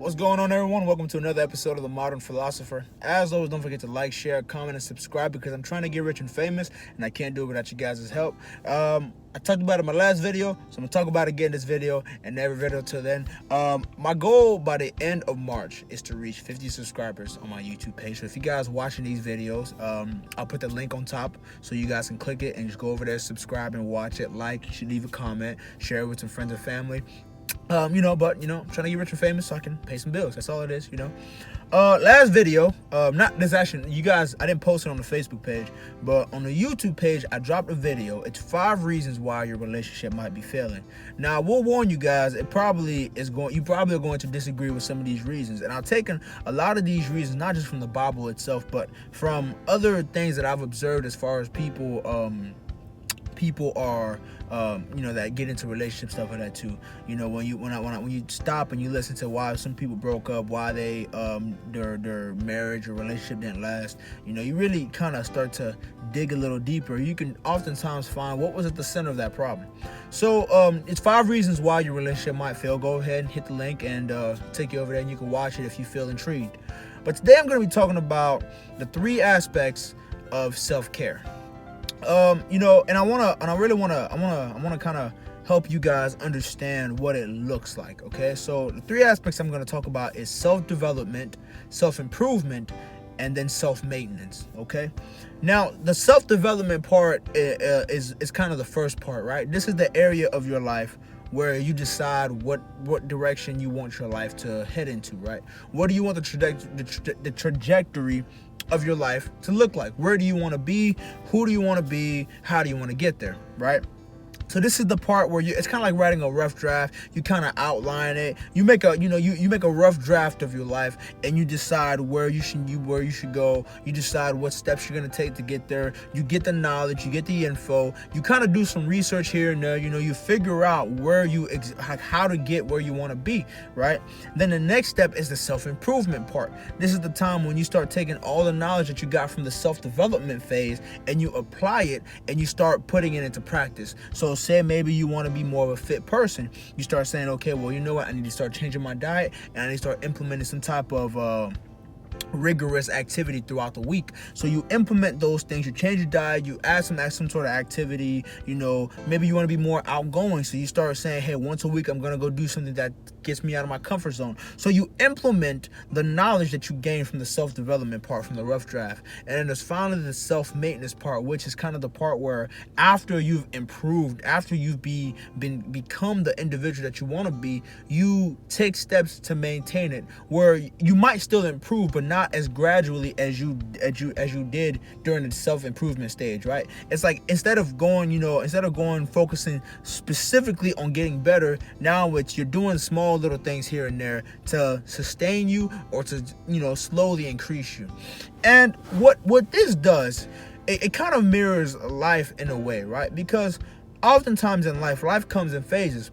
What's going on, everyone? Welcome to another episode of The Modern Philosopher. As always, don't forget to like, share, comment, and subscribe because I'm trying to get rich and famous, and I can't do it without you guys' help. I talked about it in my last video, so I'm going to talk about it again in this video and every video till then. My goal by the end of March is to reach 50 subscribers on my YouTube page. So if you guys watching these videos, I'll put the link on top so you guys can click it and just go over there, subscribe, and watch it. Like, you should leave a comment, share it with some friends and family. I'm trying to get rich and famous so I can pay some bills. That's all it is, Last video, not this actually, you guys, I didn't post it on the Facebook page, but on the YouTube page, I dropped a video. It's 5 reasons why your relationship might be failing. Now, I will warn you guys, you probably are going to disagree with some of these reasons. And I've taken a lot of these reasons, not just from the Bible itself, but from other things that I've observed as far as people are that get into relationship stuff like that too. When you stop and you listen to why some people broke up, why they their marriage or relationship didn't last, you really kind of start to dig a little deeper. You can oftentimes find what was at the center of that problem. So it's 5 reasons why your relationship might fail. Go ahead and hit the link and take you over there, and you can watch it if you feel intrigued. But today I'm going to be talking about the 3 aspects of self-care. And I want to kind of help you guys understand what it looks like. Okay, so the 3 aspects I'm going to talk about is self-development, self-improvement, and then self-maintenance. Okay, now the self-development part is kind of the first part, right? This is the area of your life where you decide what direction you want your life to head into, right? What do you want the trajectory of your life to look like? Where do you want to be? Who do you want to be? How do you want to get there, right? So this is the part where it's kind of like writing a rough draft. You kind of outline it. You make a rough draft of your life, and you decide where you should go. You decide what steps you're gonna take to get there. You get the knowledge, you get the info. You kind of do some research here and there. You figure out how to get where you want to be, right? Then the next step is the self-improvement part. This is the time when you start taking all the knowledge that you got from the self-development phase and you apply it and you start putting it into practice. So say maybe you want to be more of a fit person. You start saying, okay, well, you know what? I need to start changing my diet, and I need to start implementing some type of rigorous activity throughout the week. So you implement those things. You change your diet, you add some sort of activity. Maybe you want to be more outgoing, so you start saying, hey, once a week I'm gonna go do something that gets me out of my comfort zone. So you implement the knowledge that you gain from the self-development part, from the rough draft. And then there's finally the self-maintenance part, which is kind of the part where after you've improved, after you've become the individual that you want to be, you take steps to maintain it, where you might still improve, but not as gradually as you did during the self-improvement stage, right? It's like instead of going focusing specifically on getting better, now you're doing small little things here and there to sustain you or to slowly increase you. And what this does, it kind of mirrors life in a way, right? Because oftentimes in life comes in phases.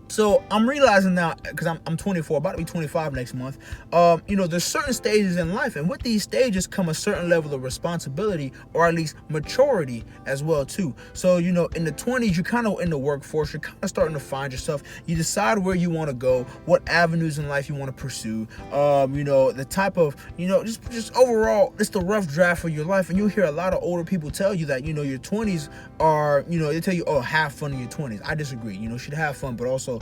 So I'm realizing now, because I'm 24, about to be 25 next month, there's certain stages in life, and with these stages come a certain level of responsibility, or at least maturity as well too. So in the 20s, you're kind of in the workforce, you're kind of starting to find yourself. You decide where you want to go, what avenues in life you want to pursue, the type of, just overall, it's the rough draft for your life. And you'll hear a lot of older people tell you that, your 20s are, they tell you, oh, have fun in your 20s. I disagree. You should have fun, but also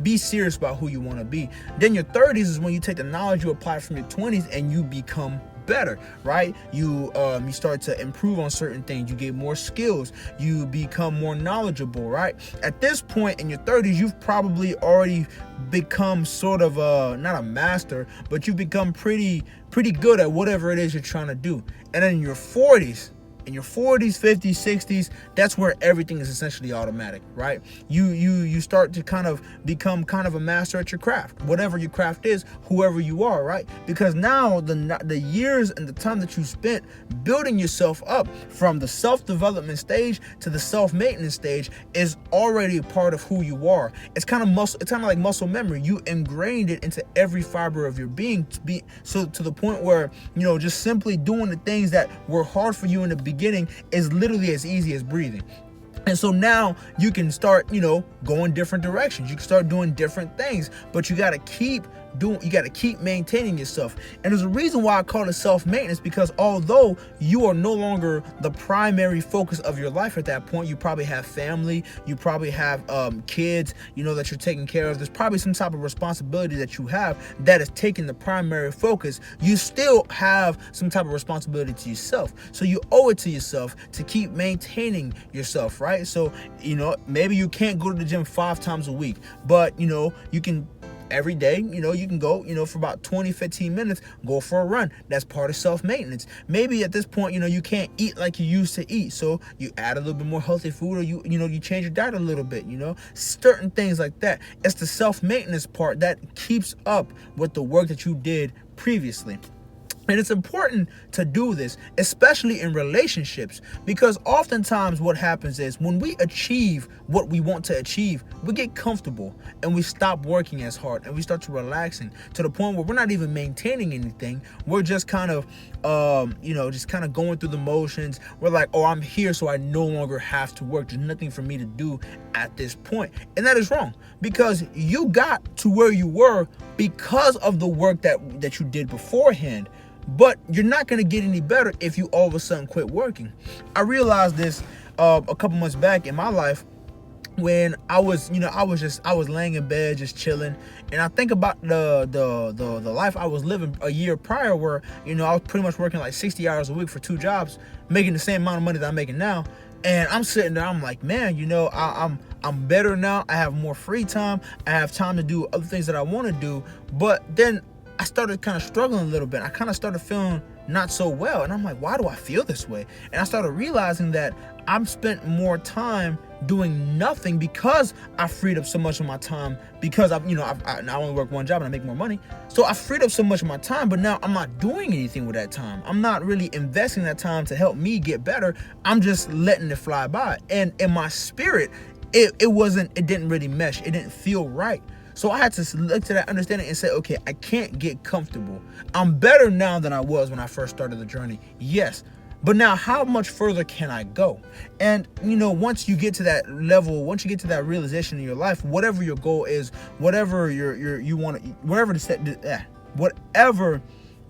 be serious about who you want to be. Then your 30s is when you take the knowledge you apply from your 20s and you become better, right? You start to improve on certain things. You get more skills. You become more knowledgeable, right? At this point in your 30s, you've probably already become sort of not a master, but you've become pretty good at whatever it is you're trying to do. And then in your 40s, 50s, 60s, that's where everything is essentially automatic, right? You start to kind of become kind of a master at your craft, whatever your craft is, whoever you are, right? Because now the years and the time that you spent building yourself up from the self-development stage to the self-maintenance stage is already a part of who you are. It's kind of like muscle memory. You ingrained it into every fiber of your being to the point where just simply doing the things that were hard for you in the beginning is literally as easy as breathing. And so now you can start, going different directions. You can start doing different things, but you got to keep keep maintaining yourself. And there's a reason why I call it self-maintenance, because although you are no longer the primary focus of your life at that point, you probably have family, you probably have kids, that you're taking care of. There's probably some type of responsibility that you have that is taking the primary focus. You still have some type of responsibility to yourself. So you owe it to yourself to keep maintaining yourself, right? So, maybe you can't go to the gym 5 times a week, but, you can every day, you can go, for about 20-15 minutes, go for a run. That's part of self-maintenance. Maybe at this point, you can't eat like you used to eat, so you add a little bit more healthy food, or you change your diet a little bit, certain things like that. It's the self-maintenance part that keeps up with the work that you did previously. And it's important to do this, especially in relationships, because oftentimes what happens is when we achieve what we want to achieve, we get comfortable and we stop working as hard and we start to relaxing to the point where we're not even maintaining anything. We're just kind of, going through the motions. We're like, oh, I'm here, so I no longer have to work. There's nothing for me to do at this point. And that is wrong, because you got to where you were because of the work that you did beforehand. But you're not going to get any better if you all of a sudden quit working. I realized this a couple months back in my life when I was laying in bed just chilling, and I think about the life I was living a year prior, where I was pretty much working like 60 hours a week for 2 jobs, making the same amount of money that I'm making now. And I'm sitting there, I'm like, man, I'm better now. I have more free time. I have time to do other things that I want to do. But then I started kind of struggling a little bit. I kind of started feeling not so well. And I'm like, why do I feel this way? And I started realizing that I've spent more time doing nothing because I freed up so much of my time, because I only work one job and I make more money. So I freed up so much of my time, but now I'm not doing anything with that time. I'm not really investing that time to help me get better. I'm just letting it fly by. And in my spirit, it didn't really mesh. It didn't feel right. So I had to look to that understanding and say, okay, I can't get comfortable. I'm better now than I was when I first started the journey. Yes. But now how much further can I go? And, once you get to that level, once you get to that realization in your life, whatever your goal is, whatever whatever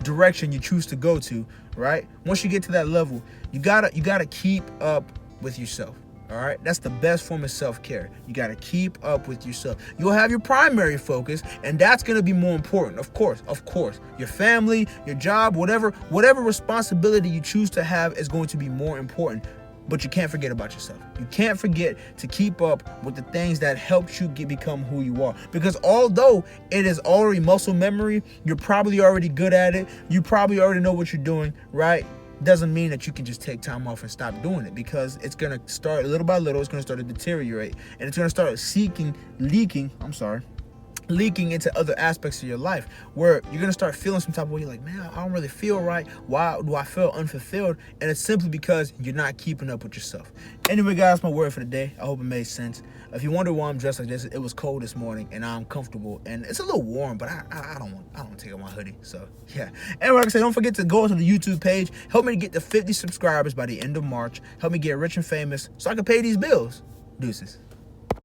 direction you choose to go to, right? Once you get to that level, you gotta keep up with yourself. All right, that's the best form of self-care. You got to keep up with yourself. You'll have your primary focus, and that's going to be more important. Of course, your family, your job, whatever responsibility you choose to have is going to be more important. But you can't forget about yourself. You can't forget to keep up with the things that helped you become who you are. Because although it is already muscle memory, you're probably already good at it. You probably already know what you're doing, right? Doesn't mean that you can just take time off and stop doing it, because it's going to start little by little. It's going to start to deteriorate, and it's going to start leaking into other aspects of your life, where you're going to start feeling some type of way. You're like, man, I don't really feel right. Why do I feel unfulfilled? And it's simply because you're not keeping up with yourself. Anyway, guys, my word for the day. I hope it made sense. If you wonder why I'm dressed like this, it was cold this morning and I'm comfortable, and it's a little warm, but I don't want to take off my hoodie. So yeah. Anyway, like I said, don't forget to go to the YouTube page. Help me to get to 50 subscribers by the end of March. Help me get rich and famous so I can pay these bills. Deuces.